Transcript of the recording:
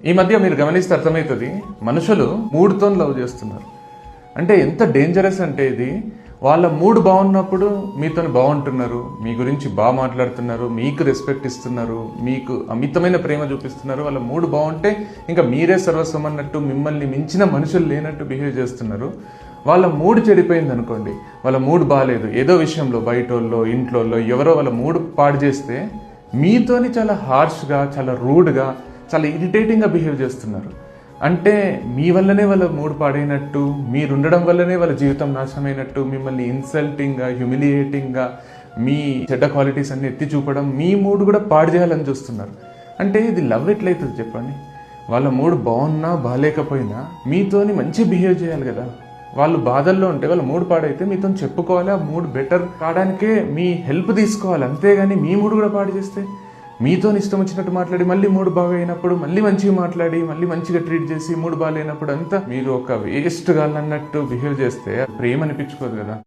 ఈ మధ్య మీరు గమనిస్తే అర్థమవుతుంది, మనుషులు మూడుతో లవ్ చేస్తున్నారు. అంటే ఎంత డేంజరస్ అంటే ఇది, వాళ్ళ మూడ్ బాగున్నప్పుడు మీతో బాగుంటున్నారు, మీ గురించి బాగా మాట్లాడుతున్నారు, మీకు రెస్పెక్ట్ ఇస్తున్నారు, మీకు అమితమైన ప్రేమ చూపిస్తున్నారు. వాళ్ళ మూడ్ బాగుంటే ఇంకా మీరే సర్వస్వం అన్నట్టు, మిమ్మల్ని మించిన మనుషులు లేనట్టు బిహేవ్ చేస్తున్నారు. వాళ్ళ మూడ్ చెడిపోయింది అనుకోండి, వాళ్ళ మూడ్ బాగాలేదు, ఏదో విషయంలో బయటోళ్ళో ఇంట్లోల్లో ఎవరో వాళ్ళ మూడ్ పాడు చేస్తే మీతోని చాలా హార్ష్గా, చాలా రూడ్గా, చాలా ఇరిటేటింగ్గా బిహేవ్ చేస్తున్నారు. అంటే మీ వల్లనే వాళ్ళ మూడ్ పాడైనట్టు, మీరుండడం వల్లనే వాళ్ళ జీవితం నాశనమైనట్టు, మిమ్మల్ని ఇన్సల్టింగ్గా, హ్యూమిలియేటింగ్గా, మీ చెడ్డ క్వాలిటీస్ అన్ని ఎత్తి చూపడం, మీ మూడ్ కూడా పాడు చేయాలని చూస్తున్నారు. అంటే ఇది లవ్ ఎట్లయితుంది చెప్పండి? వాళ్ళ మూడ్ బాగున్నా బాగాలేకపోయినా మీతోని మంచి బిహేవ్ చేయాలి కదా. వాళ్ళు బాధల్లో ఉంటే, వాళ్ళ మూడ్ పాడైతే మీతో చెప్పుకోవాలి, ఆ మూడ్ బెటర్ కావడానికే మీ హెల్ప్ తీసుకోవాలి. అంతేగాని మీ మూడ్ కూడా పాడు చేస్తే, మీతో ఇష్టం వచ్చినట్టు మాట్లాడి, మళ్ళీ మూడ్ బాగా అయినప్పుడు మళ్ళీ మంచిగా మాట్లాడి, మళ్ళీ మంచిగా ట్రీట్ చేసి, మూడ్ బాగాలేనప్పుడు అంతా మీరు ఒక వేస్ట్ గాలన్నట్టు బిహేవ్ చేస్తే ప్రేమ అనిపించుకోదు కదా.